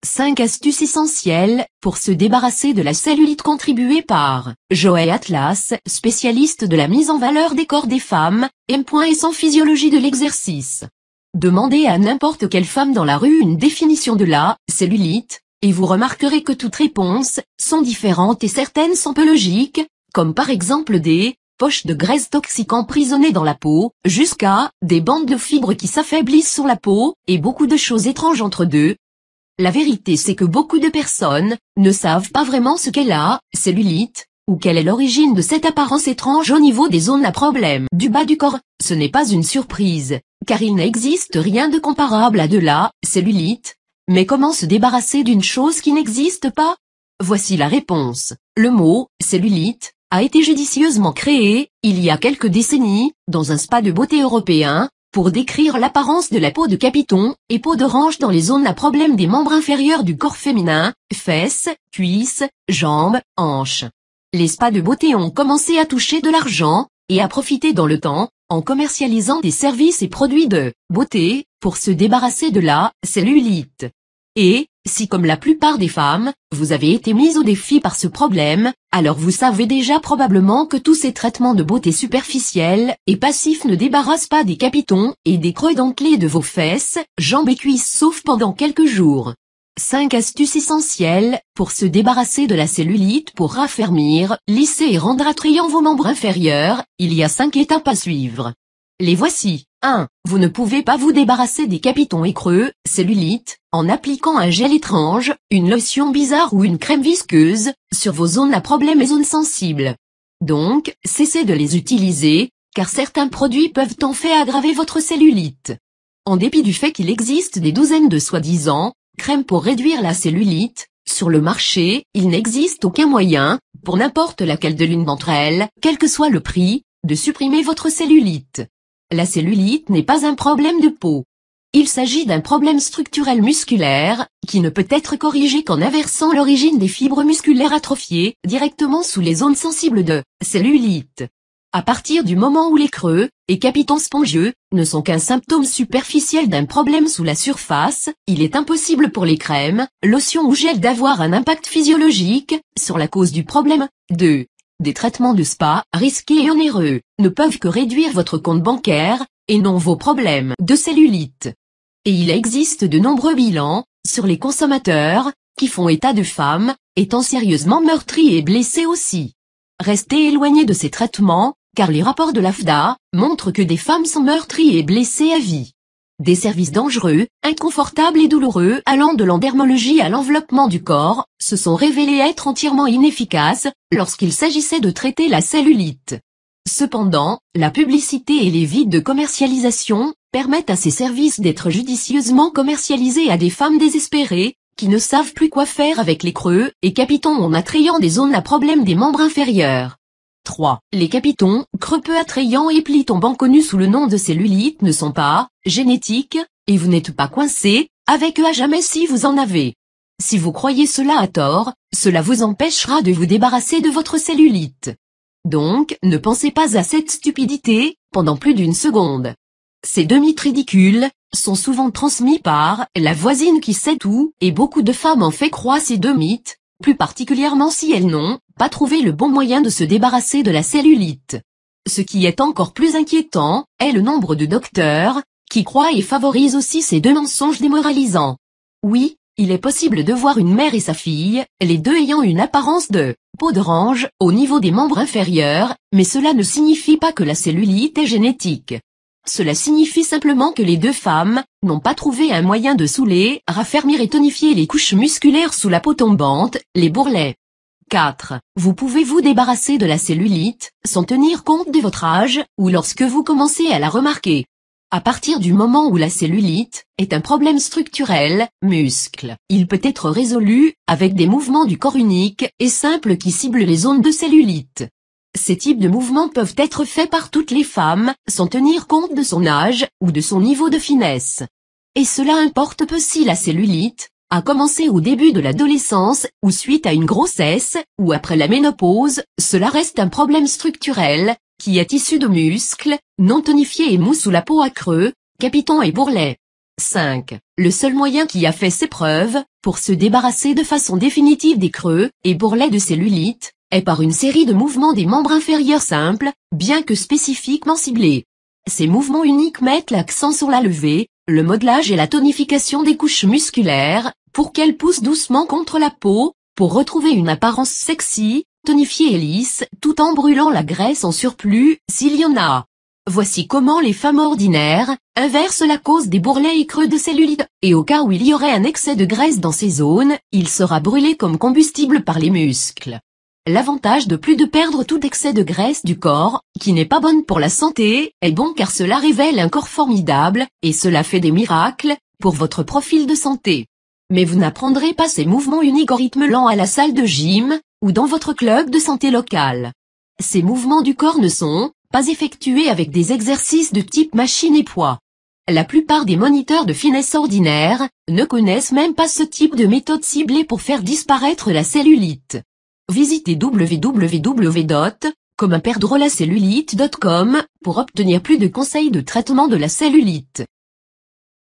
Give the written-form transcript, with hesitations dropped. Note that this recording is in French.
5 astuces essentielles pour se débarrasser de la cellulite, contribuée par Joey Atlas, spécialiste de la mise en valeur des corps des femmes, M. et sans physiologie de l'exercice. Demandez à n'importe quelle femme dans la rue une définition de la cellulite, et vous remarquerez que toutes réponses sont différentes et certaines sont peu logiques, comme par exemple des poches de graisse toxique emprisonnées dans la peau, jusqu'à des bandes de fibres qui s'affaiblissent sur la peau, et beaucoup de choses étranges entre deux. La vérité, c'est que beaucoup de personnes ne savent pas vraiment ce qu'est la cellulite, ou quelle est l'origine de cette apparence étrange au niveau des zones à problème du bas du corps. Ce n'est pas une surprise, car il n'existe rien de comparable à de la cellulite. Mais comment se débarrasser d'une chose qui n'existe pas? Voici la réponse. Le mot cellulite a été judicieusement créé, il y a quelques décennies, dans un spa de beauté européen, pour décrire l'apparence de la peau de capiton et peau d'orange dans les zones à problème des membres inférieurs du corps féminin, fesses, cuisses, jambes, hanches. Les spas de beauté ont commencé à toucher de l'argent, et à profiter dans le temps, en commercialisant des services et produits de beauté, pour se débarrasser de la cellulite. Et, si comme la plupart des femmes, vous avez été mise au défi par ce problème, alors vous savez déjà probablement que tous ces traitements de beauté superficiels et passifs ne débarrassent pas des capitons et des creux dentelés de vos fesses, jambes et cuisses sauf pendant quelques jours. 5 astuces essentielles pour se débarrasser de la cellulite. Pour raffermir, lisser et rendre attrayants vos membres inférieurs, il y a 5 étapes à suivre. Les voici. 1. Vous ne pouvez pas vous débarrasser des capitons et creux, cellulite, en appliquant un gel étrange, une lotion bizarre ou une crème visqueuse, sur vos zones à problème et zones sensibles. Donc, cessez de les utiliser, car certains produits peuvent en fait aggraver votre cellulite. En dépit du fait qu'il existe des douzaines de soi-disant crèmes pour réduire la cellulite, sur le marché, il n'existe aucun moyen, pour n'importe laquelle de l'une d'entre elles, quel que soit le prix, de supprimer votre cellulite. La cellulite n'est pas un problème de peau. Il s'agit d'un problème structurel musculaire, qui ne peut être corrigé qu'en inversant l'origine des fibres musculaires atrophiées, directement sous les zones sensibles de cellulite. À partir du moment où les creux et capitons spongieux ne sont qu'un symptôme superficiel d'un problème sous la surface, il est impossible pour les crèmes, lotions ou gels d'avoir un impact physiologique sur la cause du problème. 2. Des traitements de spa, risqués et onéreux, ne peuvent que réduire votre compte bancaire, et non vos problèmes de cellulite. Et il existe de nombreux bilans sur les consommateurs, qui font état de femmes étant sérieusement meurtries et blessées aussi. Restez éloignés de ces traitements, car les rapports de l'AFDA montrent que des femmes sont meurtries et blessées à vie. Des services dangereux, inconfortables et douloureux allant de l'endermologie à l'enveloppement du corps, se sont révélés être entièrement inefficaces, lorsqu'il s'agissait de traiter la cellulite. Cependant, la publicité et les vides de commercialisation permettent à ces services d'être judicieusement commercialisés à des femmes désespérées, qui ne savent plus quoi faire avec les creux et capitons en attrayant des zones à problème des membres inférieurs. 3. Les capitons, creux peu attrayants et plis tombants connus sous le nom de cellulite ne sont pas génétiques, et vous n'êtes pas coincé avec eux à jamais si vous en avez. Si vous croyez cela à tort, cela vous empêchera de vous débarrasser de votre cellulite. Donc, ne pensez pas à cette stupidité pendant plus d'une seconde. Ces deux mythes ridicules sont souvent transmis par la voisine qui sait tout, et beaucoup de femmes en fait croire ces deux mythes, plus particulièrement si elles n'ont pas trouvé le bon moyen de se débarrasser de la cellulite. Ce qui est encore plus inquiétant est le nombre de docteurs qui croient et favorisent aussi ces deux mensonges démoralisants. Oui, il est possible de voir une mère et sa fille, les deux ayant une apparence de peau d'orange au niveau des membres inférieurs, mais cela ne signifie pas que la cellulite est génétique. Cela signifie simplement que les deux femmes n'ont pas trouvé un moyen de souler, raffermir et tonifier les couches musculaires sous la peau tombante, les bourrelets. 4. Vous pouvez vous débarrasser de la cellulite sans tenir compte de votre âge, ou lorsque vous commencez à la remarquer. À partir du moment où la cellulite est un problème structurel, muscle, il peut être résolu avec des mouvements du corps uniques et simples qui ciblent les zones de cellulite. Ces types de mouvements peuvent être faits par toutes les femmes, sans tenir compte de son âge ou de son niveau de finesse. Et cela importe peu si la cellulite a commencé au début de l'adolescence, ou suite à une grossesse, ou après la ménopause, cela reste un problème structurel, qui est issu de muscles, non tonifiés et mous sous la peau à creux, capitons et bourrelets. 5. Le seul moyen qui a fait ses preuves, pour se débarrasser de façon définitive des creux et bourrelets de cellulite, est par une série de mouvements des membres inférieurs simples, bien que spécifiquement ciblés. Ces mouvements uniques mettent l'accent sur la levée, le modelage et la tonification des couches musculaires, pour qu'elles poussent doucement contre la peau, pour retrouver une apparence sexy, tonifiée et lisse, tout en brûlant la graisse en surplus, s'il y en a. Voici comment les femmes ordinaires inversent la cause des bourrelets et creux de cellulite, et au cas où il y aurait un excès de graisse dans ces zones, il sera brûlé comme combustible par les muscles. L'avantage de plus de perdre tout excès de graisse du corps, qui n'est pas bonne pour la santé, est bon car cela révèle un corps formidable, et cela fait des miracles, pour votre profil de santé. Mais vous n'apprendrez pas ces mouvements uniques au rythme lent à la salle de gym, ou dans votre club de santé local. Ces mouvements du corps ne sont pas effectués avec des exercices de type machine et poids. La plupart des moniteurs de finesse ordinaires ne connaissent même pas ce type de méthode ciblée pour faire disparaître la cellulite. Visitez www.commuperdrelacellulite.com pour obtenir plus de conseils de traitement de la cellulite.